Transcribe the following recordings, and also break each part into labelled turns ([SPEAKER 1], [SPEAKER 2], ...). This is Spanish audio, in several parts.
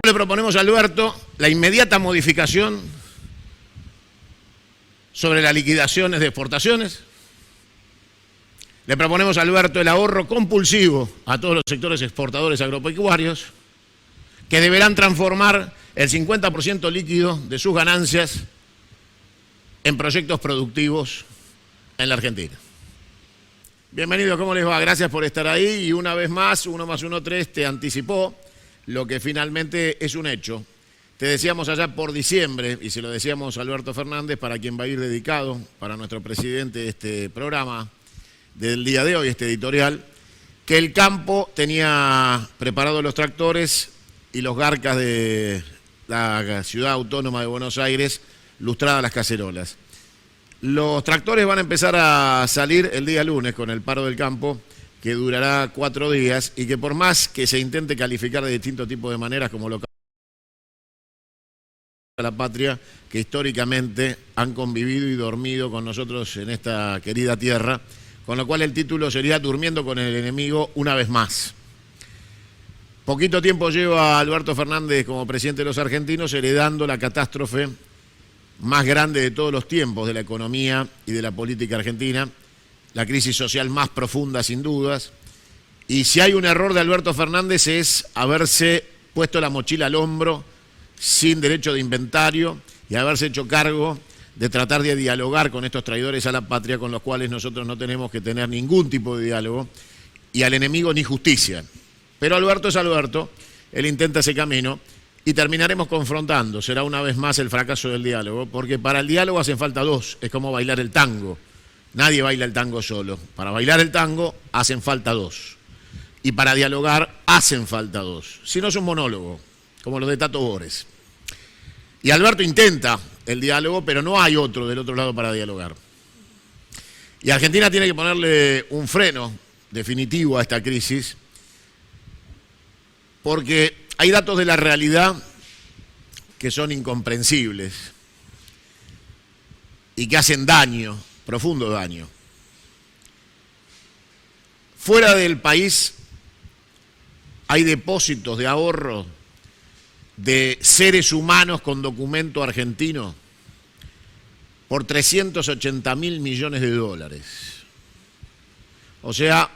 [SPEAKER 1] le proponemos a Alberto la inmediata modificación sobre las liquidaciones de exportaciones. Le proponemos a Alberto el ahorro compulsivo a todos los sectores exportadores agropecuarios, que deberán transformar el 50% líquido de sus ganancias en proyectos productivos en la Argentina. Bienvenido, ¿cómo les va? Gracias por estar ahí y una vez más, 1 + 1 = 3 te anticipó lo que finalmente es un hecho. Te decíamos allá por diciembre, y se lo decíamos a Alberto Fernández, para quien va a ir dedicado, para nuestro presidente, este programa del día de hoy, este editorial, que el campo tenía preparados los tractores y los garcas de la ciudad autónoma de Buenos Aires, lustradas las cacerolas. Los tractores van a empezar a salir el día lunes con el paro del campo, que durará 4 días, y que por más que se intente calificar de distintos tipos de maneras, como lo la patria, que históricamente han convivido y dormido con nosotros en esta querida tierra, con lo cual el título sería Durmiendo con el enemigo una vez más. Poquito tiempo lleva Alberto Fernández como presidente de los argentinos, heredando la catástrofe más grande de todos los tiempos de la economía y de la política argentina, la crisis social más profunda sin dudas, y si hay un error de Alberto Fernández es haberse puesto la mochila al hombro sin derecho de inventario y haberse hecho cargo de tratar de dialogar con estos traidores a la patria, con los cuales nosotros no tenemos que tener ningún tipo de diálogo, y al enemigo ni justicia. Pero Alberto es Alberto, él intenta ese camino y terminaremos confrontando, será una vez más el fracaso del diálogo, porque para el diálogo hacen falta dos, es como bailar el tango, nadie baila el tango solo, para bailar el tango hacen falta dos, y para dialogar hacen falta dos, si no es un monólogo, como lo de Tato Bores. Y Alberto intenta el diálogo, pero no hay otro del otro lado para dialogar. Y Argentina tiene que ponerle un freno definitivo a esta crisis, porque hay datos de la realidad que son incomprensibles y que hacen daño, profundo daño. Fuera del país hay depósitos de ahorro de seres humanos con documento argentino por 380.000 millones de dólares. O sea,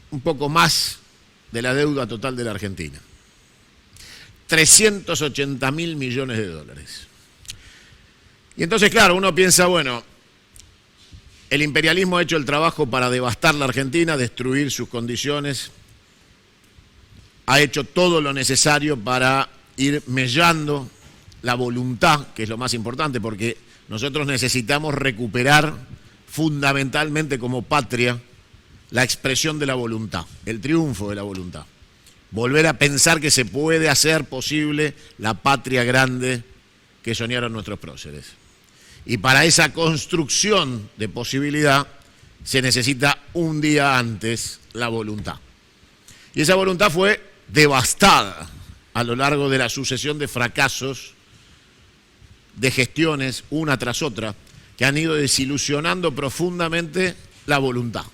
[SPEAKER 1] un poco más de la deuda total de la Argentina. 380.000 millones de dólares. Y entonces, claro, uno piensa, bueno, el imperialismo ha hecho el trabajo para devastar la Argentina, destruir sus condiciones, ha hecho todo lo necesario para ir mellando la voluntad, que es lo más importante, porque nosotros necesitamos recuperar fundamentalmente como patria la expresión de la voluntad, el triunfo de la voluntad. Volver a pensar que se puede hacer posible la patria grande que soñaron nuestros próceres. Y para esa construcción de posibilidad se necesita un día antes la voluntad. Y esa voluntad fue devastada a lo largo de la sucesión de fracasos, de gestiones, una tras otra, que han ido desilusionando profundamente la voluntad.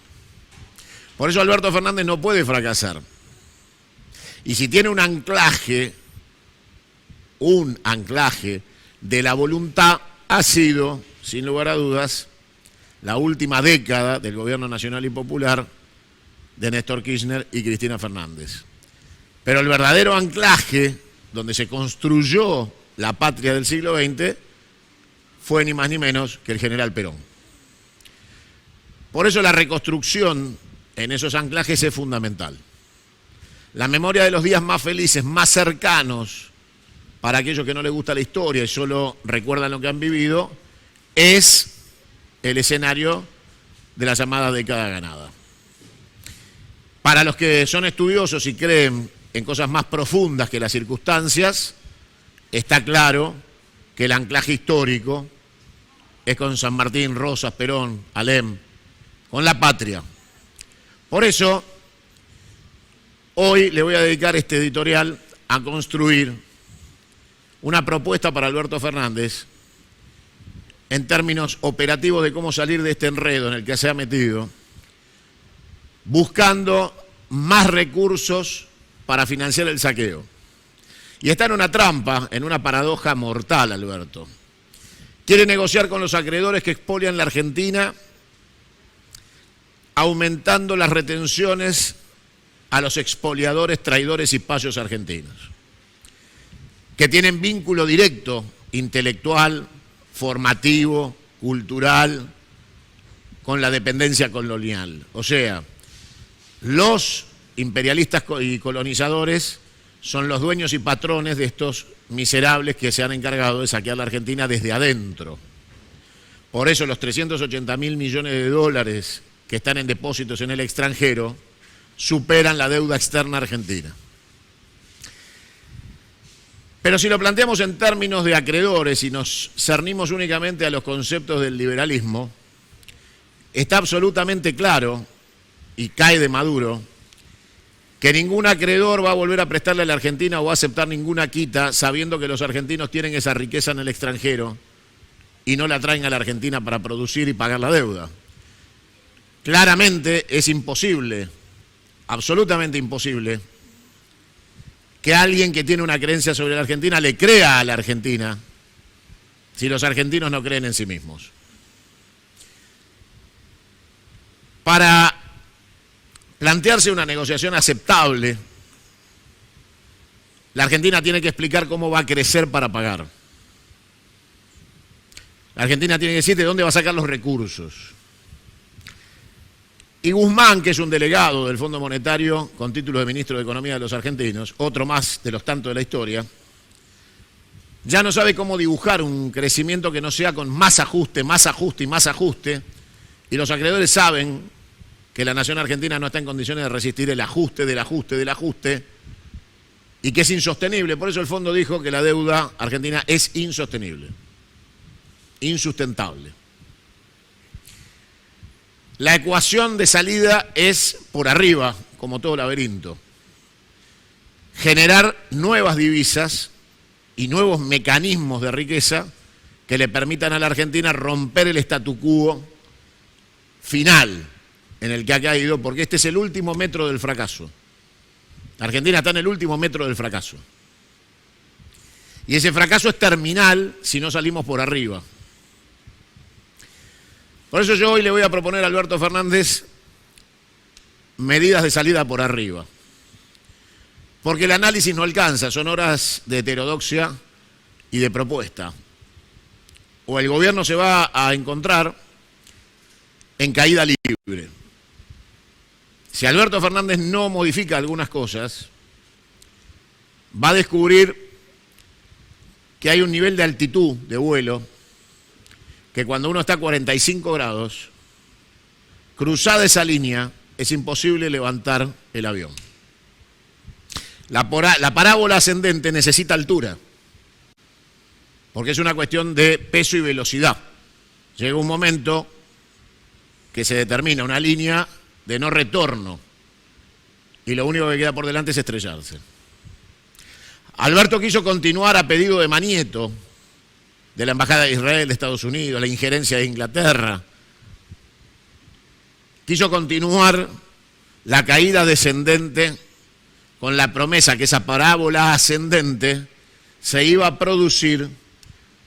[SPEAKER 1] Por eso Alberto Fernández no puede fracasar. Y si tiene un anclaje de la voluntad, ha sido, sin lugar a dudas, la última década del gobierno nacional y popular de Néstor Kirchner y Cristina Fernández. Pero el verdadero anclaje, donde se construyó la patria del siglo XX, fue ni más ni menos que el general Perón. Por eso la reconstrucción en esos anclajes es fundamental. La memoria de los días más felices, más cercanos, para aquellos que no les gusta la historia y solo recuerdan lo que han vivido, es el escenario de la llamada década ganada. Para los que son estudiosos y creen en cosas más profundas que las circunstancias, está claro que el anclaje histórico es con San Martín, Rosas, Perón, Alem, con la patria. Por eso, hoy le voy a dedicar este editorial a construir una propuesta para Alberto Fernández en términos operativos de cómo salir de este enredo en el que se ha metido, buscando más recursos para financiar el saqueo Y está en una trampa, en una paradoja mortal, Alberto. Quiere negociar con los acreedores que expolian la Argentina, aumentando las retenciones a los expoliadores, traidores y payos argentinos, que tienen vínculo directo, intelectual, formativo, cultural, con la dependencia colonial. O sea, los imperialistas y colonizadores son los dueños y patrones de estos miserables que se han encargado de saquear la Argentina desde adentro. Por eso los 380.000 millones de dólares que están en depósitos en el extranjero superan la deuda externa argentina. Pero si lo planteamos en términos de acreedores y nos cernimos únicamente a los conceptos del liberalismo, está absolutamente claro, y cae de Maduro, que ningún acreedor va a volver a prestarle a la Argentina o va a aceptar ninguna quita sabiendo que los argentinos tienen esa riqueza en el extranjero y no la traen a la Argentina para producir y pagar la deuda. Claramente es imposible, absolutamente imposible, que alguien que tiene una creencia sobre la Argentina le crea a la Argentina si los argentinos no creen en sí mismos. Para plantearse una negociación aceptable, la Argentina tiene que explicar cómo va a crecer para pagar. La Argentina tiene que decir de dónde va a sacar los recursos. Y Guzmán, que es un delegado del Fondo Monetario con título de ministro de Economía de los argentinos, otro más de los tantos de la historia, ya no sabe cómo dibujar un crecimiento que no sea con más ajuste, más ajuste y más ajuste, y los acreedores saben que la nación argentina no está en condiciones de resistir el ajuste del ajuste del ajuste y que es insostenible. Por eso el fondo dijo que la deuda argentina es insostenible, insustentable. La ecuación de salida es por arriba, como todo laberinto. Generar nuevas divisas y nuevos mecanismos de riqueza que le permitan a la Argentina romper el statu quo final en el que ha caído, porque este es el último metro del fracaso. La Argentina está en el último metro del fracaso. Y ese fracaso es terminal si no salimos por arriba. Por eso yo hoy le voy a proponer a Alberto Fernández medidas de salida por arriba. Porque el análisis no alcanza, son horas de heterodoxia y de propuesta. O el gobierno se va a encontrar en caída libre. Si Alberto Fernández no modifica algunas cosas, va a descubrir que hay un nivel de altitud de vuelo que cuando uno está a 45 grados, cruzada esa línea, es imposible levantar el avión. La parábola ascendente necesita altura, porque es una cuestión de peso y velocidad. Llega un momento que se determina una línea de no retorno y lo único que queda por delante es estrellarse. Alberto quiso continuar a pedido de Manieto, de la Embajada de Israel, de Estados Unidos, la injerencia de Inglaterra. Quiso continuar la caída descendente con la promesa que esa parábola ascendente se iba a producir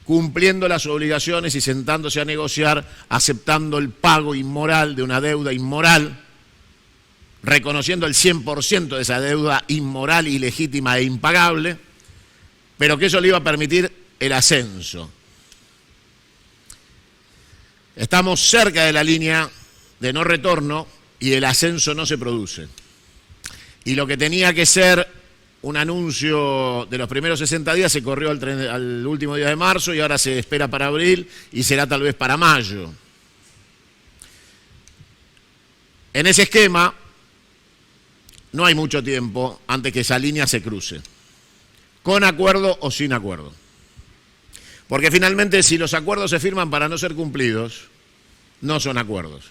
[SPEAKER 1] cumpliendo las obligaciones y sentándose a negociar, aceptando el pago inmoral de una deuda inmoral, reconociendo el 100% de esa deuda inmoral, ilegítima e impagable, pero que eso le iba a permitir el ascenso. Estamos cerca de la línea de no retorno y el ascenso no se produce. Y lo que tenía que ser un anuncio de los primeros 60 días se corrió al último día de marzo y ahora se espera para abril y será tal vez para mayo. En ese esquema no hay mucho tiempo antes que esa línea se cruce, con acuerdo o sin acuerdo. Porque finalmente si los acuerdos se firman para no ser cumplidos, no son acuerdos.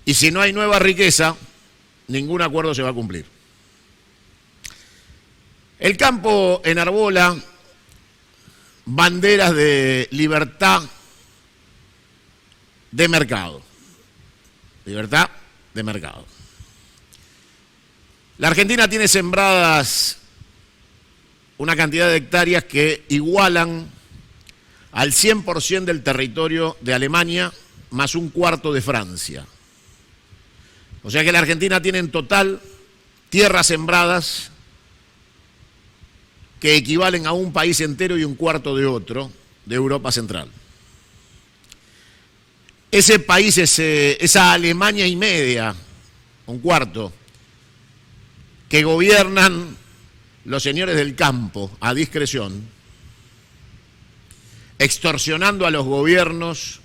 [SPEAKER 1] Y si no hay nueva riqueza, ningún acuerdo se va a cumplir. El campo enarbola banderas de libertad de mercado. Libertad de mercado. La Argentina tiene sembradas una cantidad de hectáreas que igualan al 100% del territorio de Alemania, más un cuarto de Francia. O sea que la Argentina tiene en total tierras sembradas que equivalen a un país entero y un cuarto de otro de Europa Central. Ese país, esa Alemania y media, un cuarto, que gobiernan los señores del campo a discreción, extorsionando a los gobiernos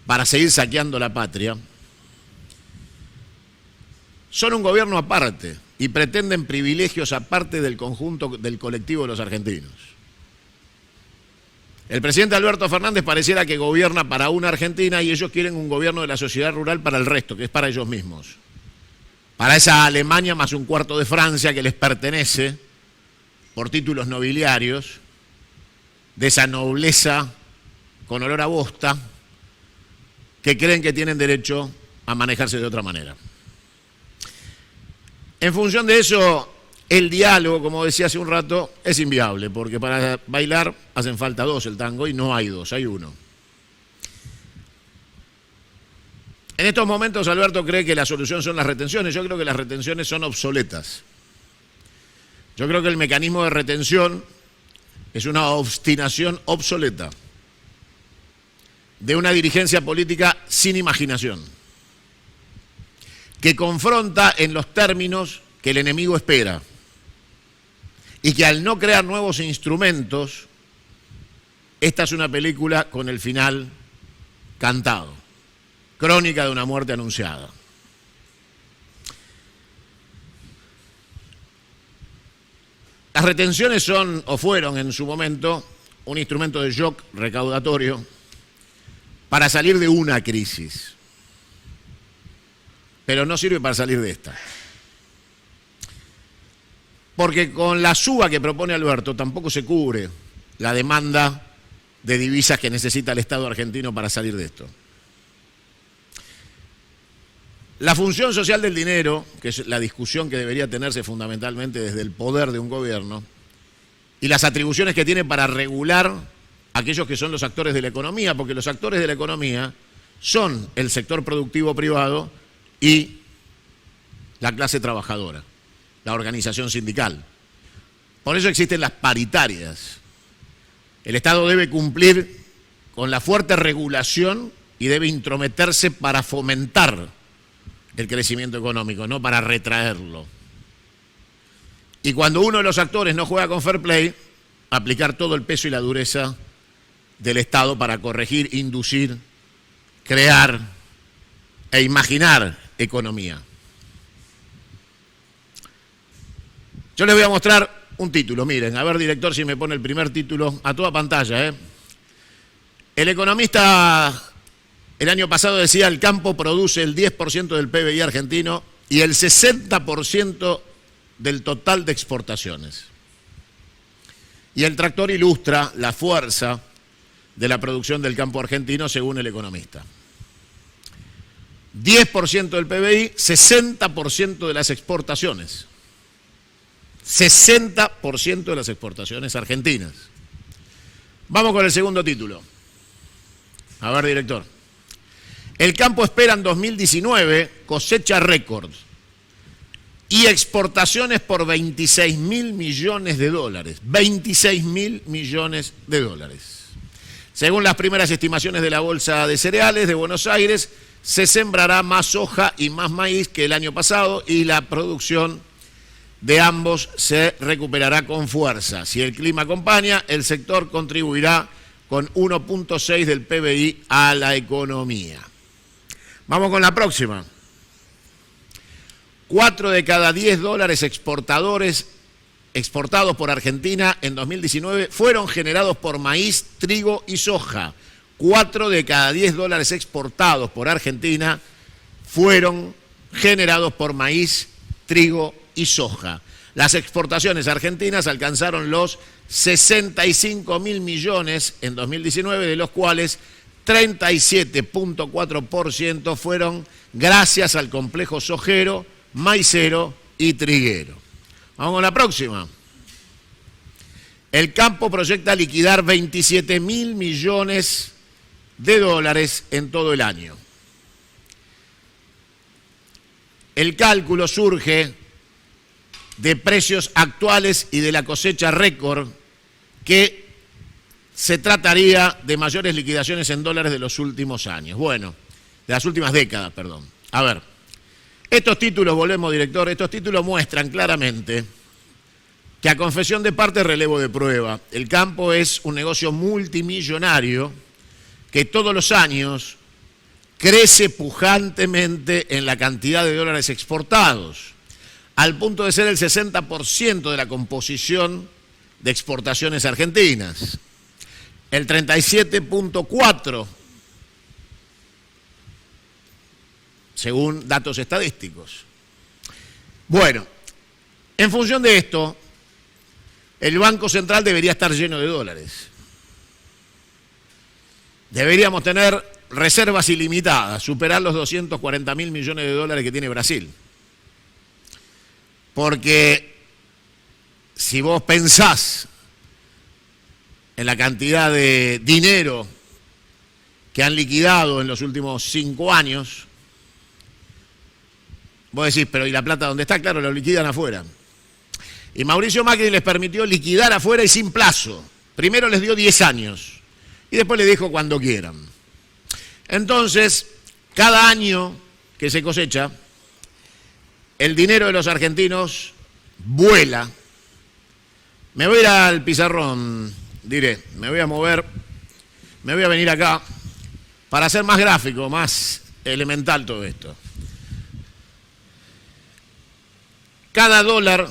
[SPEAKER 1] para seguir saqueando la patria, son un gobierno aparte y pretenden privilegios aparte del conjunto del colectivo de los argentinos. El presidente Alberto Fernández pareciera que gobierna para una Argentina y ellos quieren un gobierno de la sociedad rural para el resto, que es para ellos mismos. Para esa Alemania más un cuarto de Francia que les pertenece por títulos nobiliarios, de esa nobleza con olor a bosta, que creen que tienen derecho a manejarse de otra manera. En función de eso, el diálogo, como decía hace un rato, es inviable, porque para bailar hacen falta dos el tango y no hay dos, hay uno. En estos momentos Alberto cree que la solución son las retenciones. Yo creo que las retenciones son obsoletas. Yo creo que el mecanismo de retención es una obstinación obsoleta de una dirigencia política sin imaginación, que confronta en los términos que el enemigo espera y que al no crear nuevos instrumentos, esta es una película con el final cantado, crónica de una muerte anunciada. Las retenciones son, o fueron en su momento, un instrumento de shock recaudatorio para salir de una crisis, pero no sirve para salir de esta. Porque con la suba que propone Alberto tampoco se cubre la demanda de divisas que necesita el Estado argentino para salir de esto. La función social del dinero, que es la discusión que debería tenerse fundamentalmente desde el poder de un gobierno, y las atribuciones que tiene para regular aquellos que son los actores de la economía, porque los actores de la economía son el sector productivo privado y la clase trabajadora, la organización sindical. Por eso existen las paritarias. El Estado debe cumplir con la fuerte regulación y debe intrometerse para fomentar el crecimiento económico, no para retraerlo. Y cuando uno de los actores no juega con fair play, aplicar todo el peso y la dureza del Estado para corregir, inducir, crear e imaginar economía. Yo les voy a mostrar un título, miren, a ver, director, si me pone el primer título a toda pantalla. El economista el año pasado decía: el campo produce el 10% del PBI argentino y el 60% del total de exportaciones. Y el tractor ilustra la fuerza de la producción del campo argentino según el economista. 10% del PBI, 60% de las exportaciones. 60% de las exportaciones argentinas. Vamos con el segundo título. A ver, director. El campo espera en 2019 cosecha récord y exportaciones por 26.000 millones de dólares. 26.000 millones de dólares. Según las primeras estimaciones de la Bolsa de Cereales de Buenos Aires, se sembrará más soja y más maíz que el año pasado y la producción de ambos se recuperará con fuerza. Si el clima acompaña, el sector contribuirá con 1.6 del PBI a la economía. Vamos con la próxima. 4 de cada 10 dólares exportados por Argentina en 2019 fueron generados por maíz, trigo y soja. 4 de cada 10 dólares exportados por Argentina fueron generados por maíz, trigo y soja. Las exportaciones argentinas alcanzaron los 65.000 millones en 2019, de los cuales 37.4% fueron gracias al complejo sojero, maicero y triguero. Vamos con la próxima. El campo proyecta liquidar 27.000 millones de dólares en todo el año. El cálculo surge de precios actuales y de la cosecha récord, que se trataría de mayores liquidaciones en dólares de los últimos años. Bueno, de las últimas décadas, perdón. A ver, estos títulos, volvemos, director, estos títulos muestran claramente que, a confesión de parte, relevo de prueba, el campo es un negocio multimillonario que todos los años crece pujantemente en la cantidad de dólares exportados, al punto de ser el 60% de la composición de exportaciones argentinas, el 37.4%, según datos estadísticos. Bueno, en función de esto, el Banco Central debería estar lleno de dólares. Deberíamos tener reservas ilimitadas, superar los 240.000 millones de dólares que tiene Brasil. Porque si vos pensás en la cantidad de dinero que han liquidado en los últimos 5 años, vos decís, pero ¿y la plata dónde está? Claro, lo liquidan afuera. Y Mauricio Macri les permitió liquidar afuera y sin plazo. Primero les dio 10 años y después les dijo cuando quieran. Entonces, cada año que se cosecha, el dinero de los argentinos vuela. Me voy a ir al pizarrón, diré, me voy a mover, me voy a venir acá para hacer más gráfico, más elemental todo esto. Cada dólar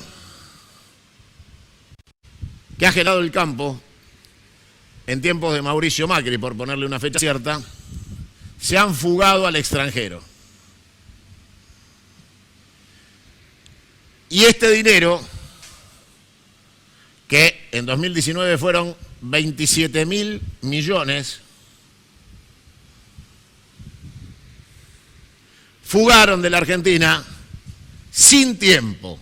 [SPEAKER 1] que ha gelado el campo en tiempos de Mauricio Macri, por ponerle una fecha cierta, se han fugado al extranjero. Y este dinero, que en 2019 fueron 27.000 millones, fugaron de la Argentina sin tiempo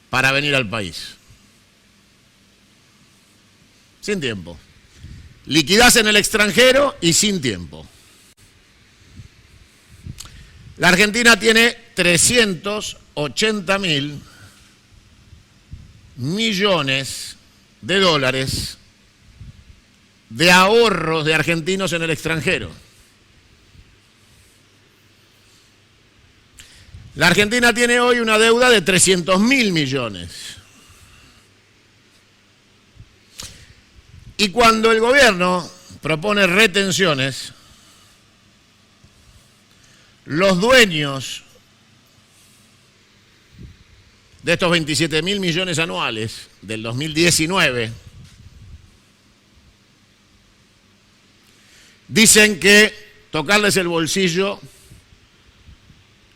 [SPEAKER 1] para venir al país. Sin tiempo. Liquidás en el extranjero y sin tiempo. La Argentina tiene 380.000 millones de dólares de ahorros de argentinos en el extranjero. La Argentina tiene hoy una deuda de 300.000 millones. Y cuando el gobierno propone retenciones, los dueños de estos 27.000 millones anuales del 2019 dicen que tocarles el bolsillo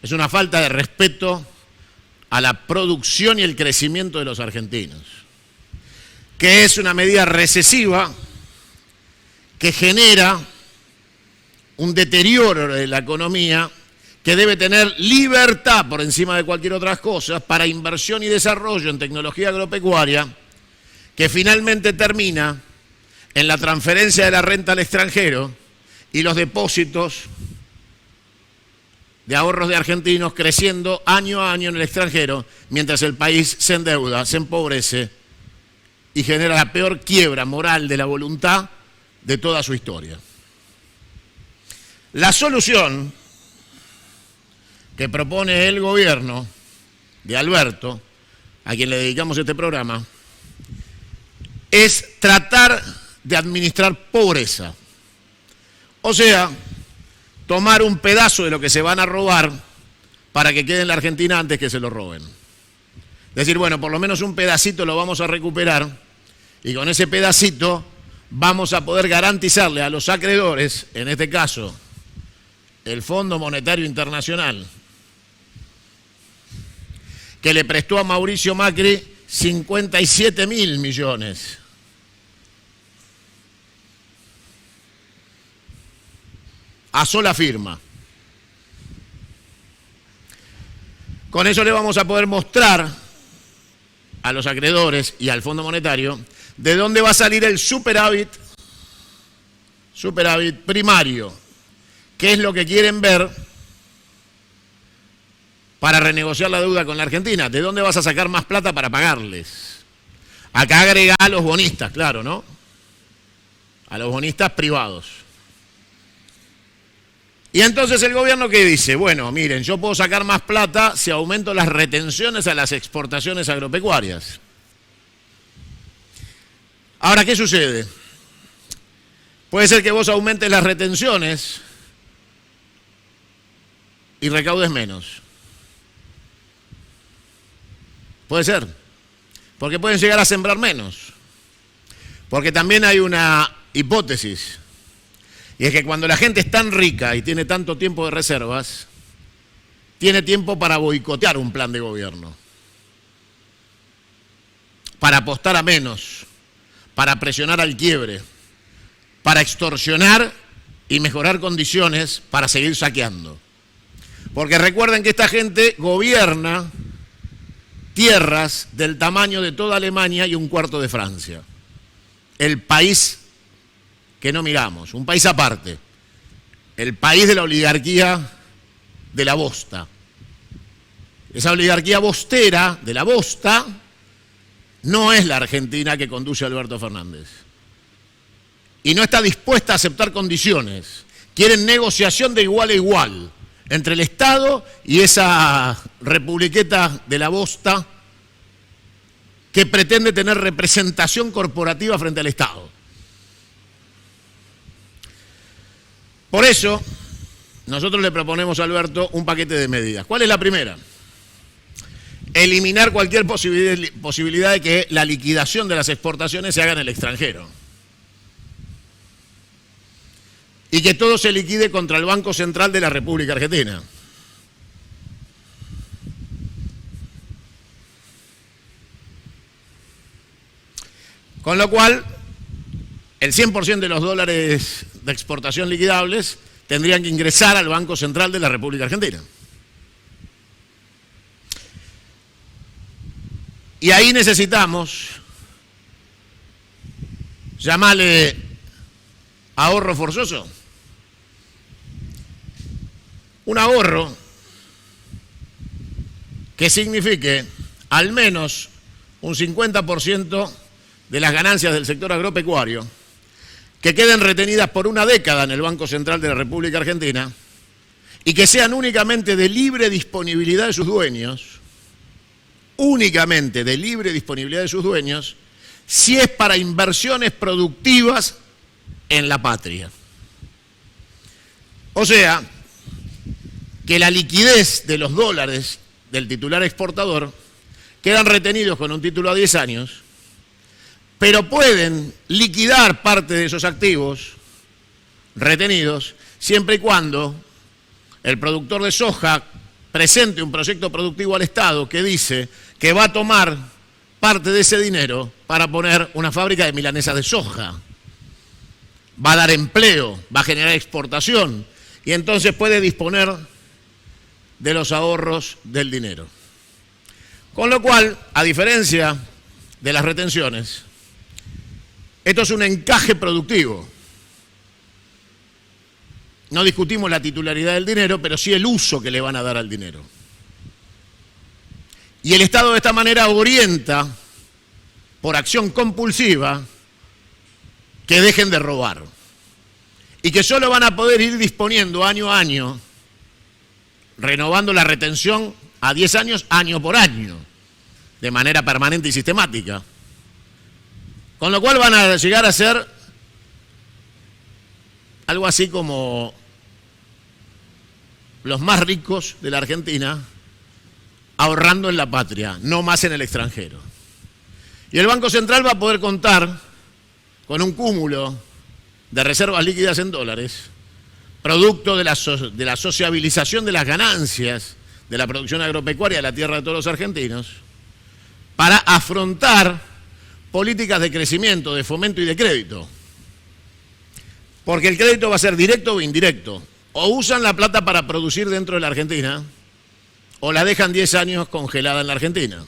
[SPEAKER 1] es una falta de respeto a la producción y el crecimiento de los argentinos, que es una medida recesiva que genera un deterioro de la economía, que debe tener libertad por encima de cualquier otra cosa para inversión y desarrollo en tecnología agropecuaria, que finalmente termina en la transferencia de la renta al extranjero y los depósitos de ahorros de argentinos creciendo año a año en el extranjero, mientras el país se endeuda, se empobrece y genera la peor quiebra moral de la voluntad de toda su historia. La solución que propone el gobierno de Alberto, a quien le dedicamos este programa, es tratar de administrar pobreza. O sea, tomar un pedazo de lo que se van a robar para que quede en la Argentina antes que se lo roben. Decir, bueno, por lo menos un pedacito lo vamos a recuperar y con ese pedacito vamos a poder garantizarle a los acreedores, en este caso el Fondo Monetario Internacional, que le prestó a Mauricio Macri 57.000 millones. A sola firma. Con eso le vamos a poder mostrar a los acreedores y al Fondo Monetario de dónde va a salir el superávit primario, qué es lo que quieren ver para renegociar la deuda con la Argentina, de dónde vas a sacar más plata para pagarles. Acá agrega a los bonistas, claro, ¿no? A los bonistas privados. Y entonces el gobierno, ¿qué dice? Bueno, miren, yo puedo sacar más plata si aumento las retenciones a las exportaciones agropecuarias. Ahora, ¿qué sucede? Puede ser que vos aumentes las retenciones y recaudes menos. Puede ser, porque pueden llegar a sembrar menos. Porque también hay una hipótesis, y es que cuando la gente es tan rica y tiene tanto tiempo de reservas, tiene tiempo para boicotear un plan de gobierno, para apostar a menos, para presionar al quiebre, para extorsionar y mejorar condiciones para seguir saqueando. Porque recuerden que esta gente gobierna tierras del tamaño de toda Alemania y un cuarto de Francia. El país que no miramos, un país aparte. El país de la oligarquía de la bosta. Esa oligarquía bostera de la bosta no es la Argentina que conduce Alberto Fernández. Y no está dispuesta a aceptar condiciones. Quieren negociación de igual a igual entre el Estado y esa republiqueta de la bosta que pretende tener representación corporativa frente al Estado. Por eso, nosotros le proponemos a Alberto un paquete de medidas. ¿Cuál es la primera? Eliminar cualquier posibilidad de que la liquidación de las exportaciones se haga en el extranjero. Y que todo se liquide contra el Banco Central de la República Argentina. Con lo cual, el 100% de los dólares de exportación liquidables tendrían que ingresar al Banco Central de la República Argentina. Y ahí necesitamos, llamarle ahorro forzoso, un ahorro que signifique al menos un 50% de las ganancias del sector agropecuario que queden retenidas por una década en el Banco Central de la República Argentina y que sean únicamente de libre disponibilidad de sus dueños, únicamente de libre disponibilidad de sus dueños, si es para inversiones productivas en la patria. O sea, que la liquidez de los dólares del titular exportador quedan retenidos con un título a 10 años, pero pueden liquidar parte de esos activos retenidos siempre y cuando el productor de soja presente un proyecto productivo al Estado que dice que va a tomar parte de ese dinero para poner una fábrica de milanesas de soja. Va a dar empleo, va a generar exportación y entonces puede disponer de los ahorros del dinero. Con lo cual, a diferencia de las retenciones, esto es un encaje productivo. No discutimos la titularidad del dinero, pero sí el uso que le van a dar al dinero. Y el Estado de esta manera orienta, por acción compulsiva, que dejen de robar. Y que solo van a poder ir disponiendo año a año, renovando la retención a 10 años, año por año, de manera permanente y sistemática. Con lo cual van a llegar a ser algo así como los más ricos de la Argentina, ahorrando en la patria, no más en el extranjero. Y el Banco Central va a poder contar con un cúmulo de reservas líquidas en dólares, producto de la sociabilización de las ganancias de la producción agropecuaria de la tierra de todos los argentinos, para afrontar políticas de crecimiento, de fomento y de crédito. Porque el crédito va a ser directo o indirecto. O usan la plata para producir dentro de la Argentina, o la dejan 10 años congelada en la Argentina.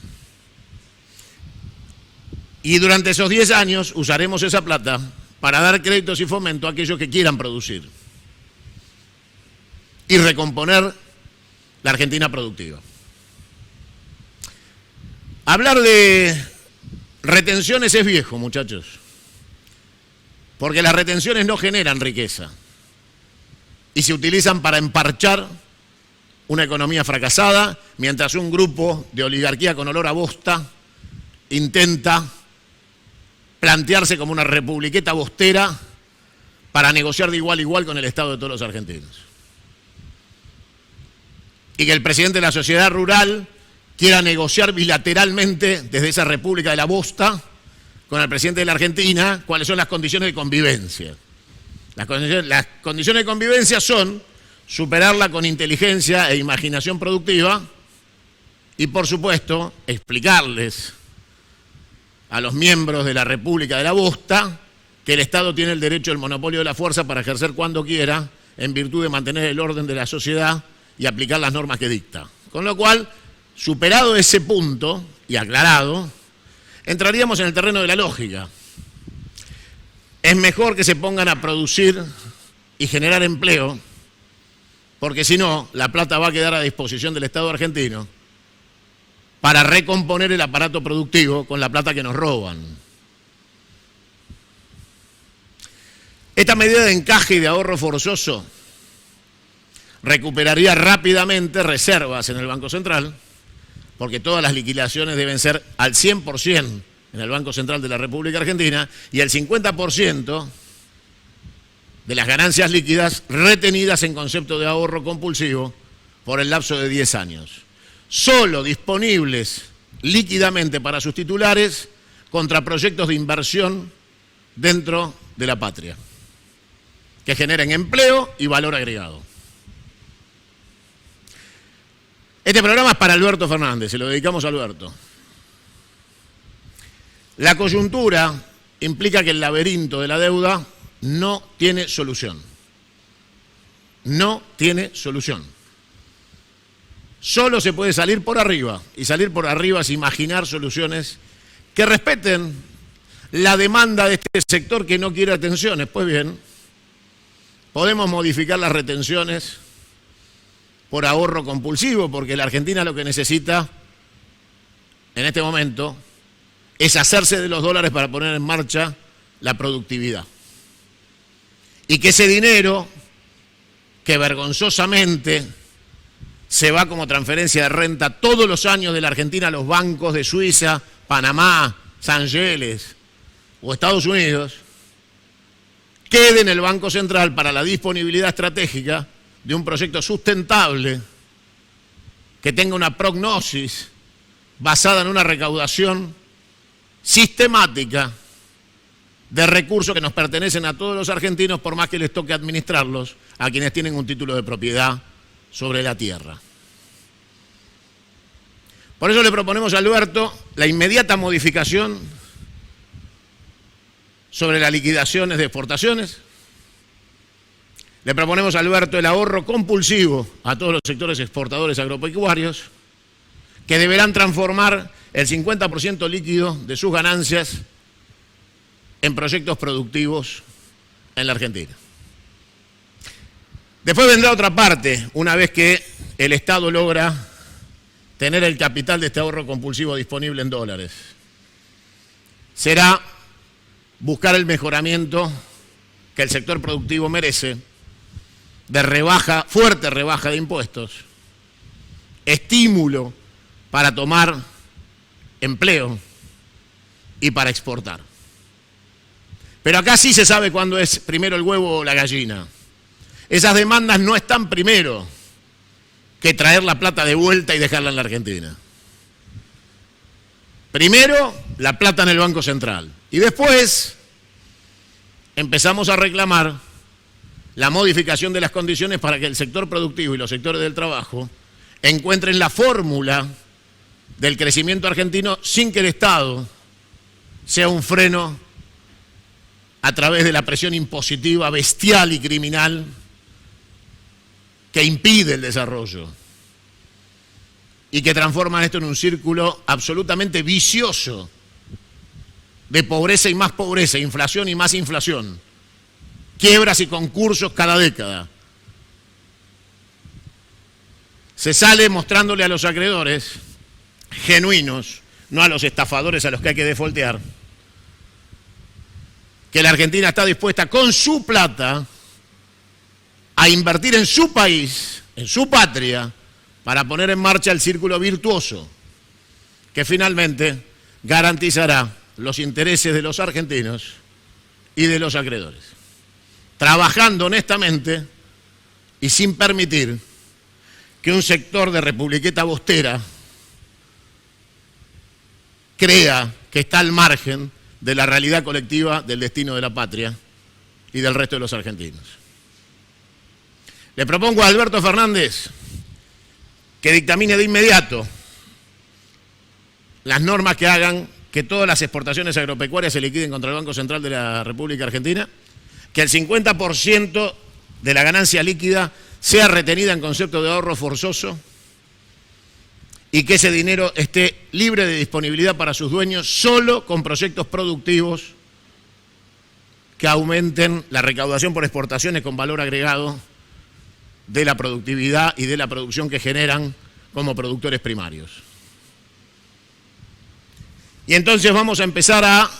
[SPEAKER 1] Y durante esos 10 años usaremos esa plata para dar créditos y fomento a aquellos que quieran producir y recomponer la Argentina productiva. Hablar de retenciones es viejo, muchachos, porque las retenciones no generan riqueza y se utilizan para emparchar una economía fracasada, mientras un grupo de oligarquía con olor a bosta intenta plantearse como una republiqueta bostera para negociar de igual a igual con el Estado de todos los argentinos. Y que el presidente de la sociedad rural quiera negociar bilateralmente desde esa república de la bosta con el presidente de la Argentina cuáles son las condiciones de convivencia. Las condiciones de convivencia son superarla con inteligencia e imaginación productiva y, por supuesto, explicarles a los miembros de la República de la Bosta que el Estado tiene el derecho al monopolio de la fuerza para ejercer cuando quiera, en virtud de mantener el orden de la sociedad y aplicar las normas que dicta. Con lo cual, superado ese punto y aclarado, entraríamos en el terreno de la lógica. Es mejor que se pongan a producir y generar empleo, porque si no, la plata va a quedar a disposición del Estado argentino para recomponer el aparato productivo con la plata que nos roban. Esta medida de encaje y de ahorro forzoso recuperaría rápidamente reservas en el Banco Central, porque todas las liquidaciones deben ser al 100% en el Banco Central de la República Argentina y el 50% de las ganancias líquidas retenidas en concepto de ahorro compulsivo por el lapso de 10 años. Solo disponibles líquidamente para sus titulares contra proyectos de inversión dentro de la patria, que generen empleo y valor agregado. Este programa es para Alberto Fernández, se lo dedicamos a Alberto. La coyuntura implica que el laberinto de la deuda no tiene solución. No tiene solución. Solo se puede salir por arriba, y salir por arriba es imaginar soluciones que respeten la demanda de este sector que no quiere atenciones. Pues bien, podemos modificar las retenciones por ahorro compulsivo, porque la Argentina lo que necesita en este momento es hacerse de los dólares para poner en marcha la productividad. Y que ese dinero, que vergonzosamente se va como transferencia de renta todos los años de la Argentina a los bancos de Suiza, Panamá, San Giles o Estados Unidos, quede en el Banco Central para la disponibilidad estratégica de un proyecto sustentable que tenga una prognosis basada en una recaudación sistemática de recursos que nos pertenecen a todos los argentinos, por más que les toque administrarlos a quienes tienen un título de propiedad sobre la tierra. Por eso le proponemos a Alberto la inmediata modificación sobre las liquidaciones de exportaciones. Le proponemos a Alberto el ahorro compulsivo a todos los sectores exportadores agropecuarios, que deberán transformar el 50% líquido de sus ganancias en proyectos productivos en la Argentina. Después vendrá otra parte, una vez que el Estado logra tener el capital de este ahorro compulsivo disponible en dólares. Será buscar el mejoramiento que el sector productivo merece, de rebaja, fuerte rebaja de impuestos, estímulo para tomar empleo y para exportar. Pero acá sí se sabe cuándo es primero el huevo o la gallina. Esas demandas no están primero que traer la plata de vuelta y dejarla en la Argentina. Primero, la plata en el Banco Central. Y después empezamos a reclamar la modificación de las condiciones para que el sector productivo y los sectores del trabajo encuentren la fórmula del crecimiento argentino sin que el Estado sea un freno a través de la presión impositiva bestial y criminal que impide el desarrollo y que transforma esto en un círculo absolutamente vicioso de pobreza y más pobreza, inflación y más inflación, quiebras y concursos cada década. Se sale mostrándole a los acreedores genuinos, no a los estafadores a los que hay que defoltear, que la Argentina está dispuesta con su plata a invertir en su país, en su patria, para poner en marcha el círculo virtuoso que finalmente garantizará los intereses de los argentinos y de los acreedores, trabajando honestamente y sin permitir que un sector de republiqueta bostera crea que está al margen de la realidad colectiva del destino de la patria y del resto de los argentinos. Le propongo a Alberto Fernández que dictamine de inmediato las normas que hagan que todas las exportaciones agropecuarias se liquiden contra el Banco Central de la República Argentina, que el 50% de la ganancia líquida sea retenida en concepto de ahorro forzoso y que ese dinero esté libre de disponibilidad para sus dueños solo con proyectos productivos que aumenten la recaudación por exportaciones con valor agregado de la productividad y de la producción que generan como productores primarios. Y entonces vamos a empezar a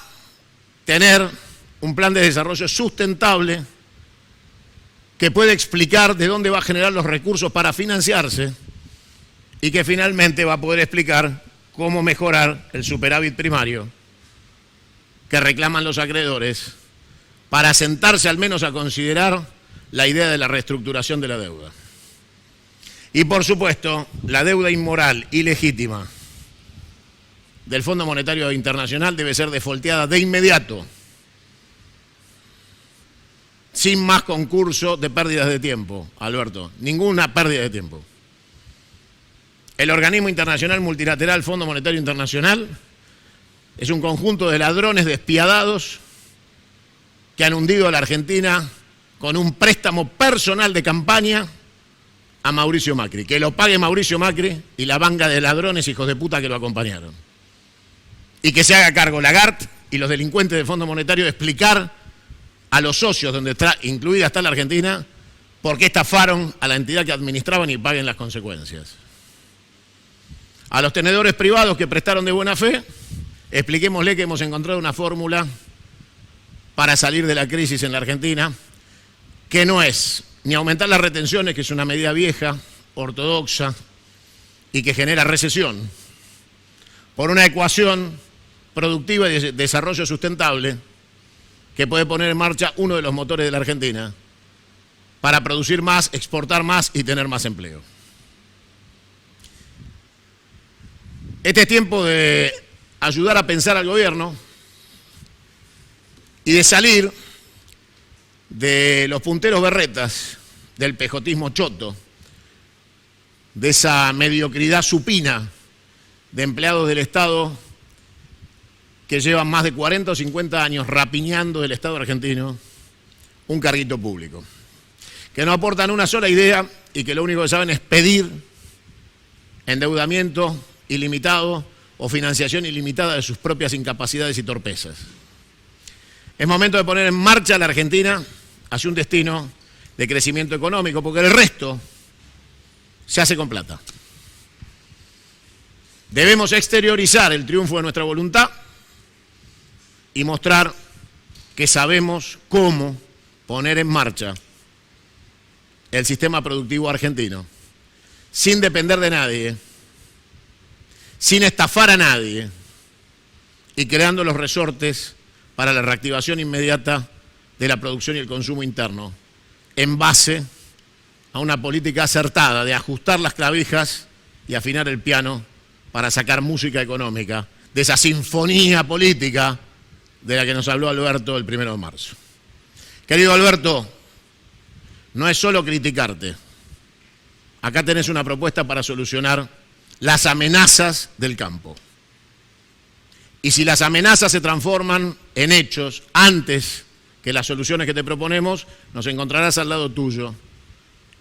[SPEAKER 1] tener un plan de desarrollo sustentable que puede explicar de dónde va a generar los recursos para financiarse y que finalmente va a poder explicar cómo mejorar el superávit primario que reclaman los acreedores para sentarse al menos a considerar la idea de la reestructuración de la deuda. Y por supuesto, la deuda inmoral, ilegítima del Fondo Monetario Internacional debe ser defolteada de inmediato, sin más concurso de pérdidas de tiempo, Alberto, ninguna pérdida de tiempo. El organismo internacional multilateral Fondo Monetario Internacional es un conjunto de ladrones despiadados que han hundido a la Argentina con un préstamo personal de campaña a Mauricio Macri. Que lo pague Mauricio Macri y la banda de ladrones hijos de puta que lo acompañaron. Y que se haga cargo Lagarde y los delincuentes del Fondo Monetario de explicar a los socios, donde está incluida está la Argentina, por qué estafaron a la entidad que administraban y paguen las consecuencias. A los tenedores privados que prestaron de buena fe, expliquémosle que hemos encontrado una fórmula para salir de la crisis en la Argentina, que no es ni aumentar las retenciones, que es una medida vieja, ortodoxa, y que genera recesión, por una ecuación productiva y de desarrollo sustentable que puede poner en marcha uno de los motores de la Argentina para producir más, exportar más y tener más empleo. Este es tiempo de ayudar a pensar al gobierno y de salir de los punteros berretas, del pejotismo choto, de esa mediocridad supina de empleados del Estado que llevan más de 40 o 50 años rapiñando del Estado argentino un carguito público, que no aportan una sola idea y que lo único que saben es pedir endeudamiento ilimitado o financiación ilimitada de sus propias incapacidades y torpezas. Es momento de poner en marcha a la Argentina hacia un destino de crecimiento económico, porque el resto se hace con plata. Debemos exteriorizar el triunfo de nuestra voluntad y mostrar que sabemos cómo poner en marcha el sistema productivo argentino, sin depender de nadie, sin estafar a nadie y creando los resortes para la reactivación inmediata de la producción y el consumo interno, en base a una política acertada de ajustar las clavijas y afinar el piano para sacar música económica de esa sinfonía política de la que nos habló Alberto el 1 de marzo. Querido Alberto, no es solo criticarte. Acá tenés una propuesta para solucionar las amenazas del campo. Y si las amenazas se transforman en hechos antes que las soluciones que te proponemos, nos encontrarás al lado tuyo,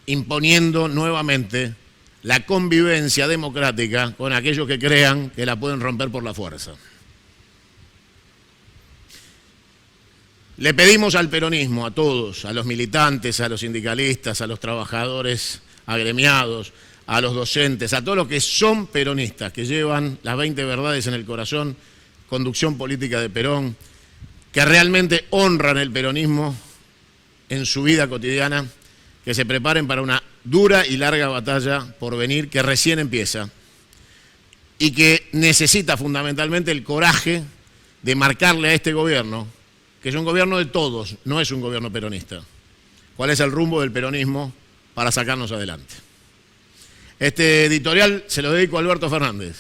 [SPEAKER 1] imponiendo nuevamente la convivencia democrática con aquellos que crean que la pueden romper por la fuerza. Le pedimos al peronismo, a todos, a los militantes, a los sindicalistas, a los trabajadores agremiados, a los docentes, a todos los que son peronistas, que llevan las 20 verdades en el corazón, conducción política de Perón, que realmente honran el peronismo en su vida cotidiana, que se preparen para una dura y larga batalla por venir, que recién empieza y que necesita fundamentalmente el coraje de marcarle a este gobierno, que es un gobierno de todos, no es un gobierno peronista, cuál es el rumbo del peronismo para sacarnos adelante. Este editorial se lo dedico a Alberto Fernández,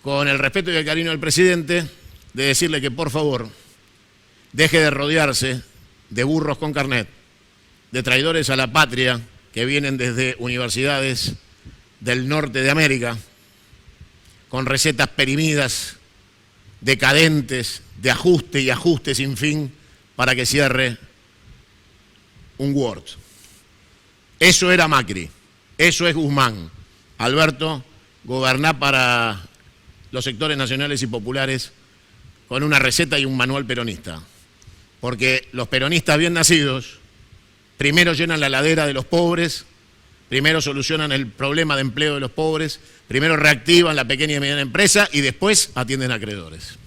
[SPEAKER 1] con el respeto y el cariño del presidente, de decirle que por favor deje de rodearse de burros con carnet, de traidores a la patria que vienen desde universidades del norte de América, con recetas perimidas, decadentes, de ajuste y ajuste sin fin para que cierre un Word. Eso era Macri, eso es Guzmán. Alberto, goberná para los sectores nacionales y populares con una receta y un manual peronista. Porque los peronistas bien nacidos primero llenan la ladera de los pobres, primero solucionan el problema de empleo de los pobres, primero reactivan la pequeña y mediana empresa y después atienden a acreedores.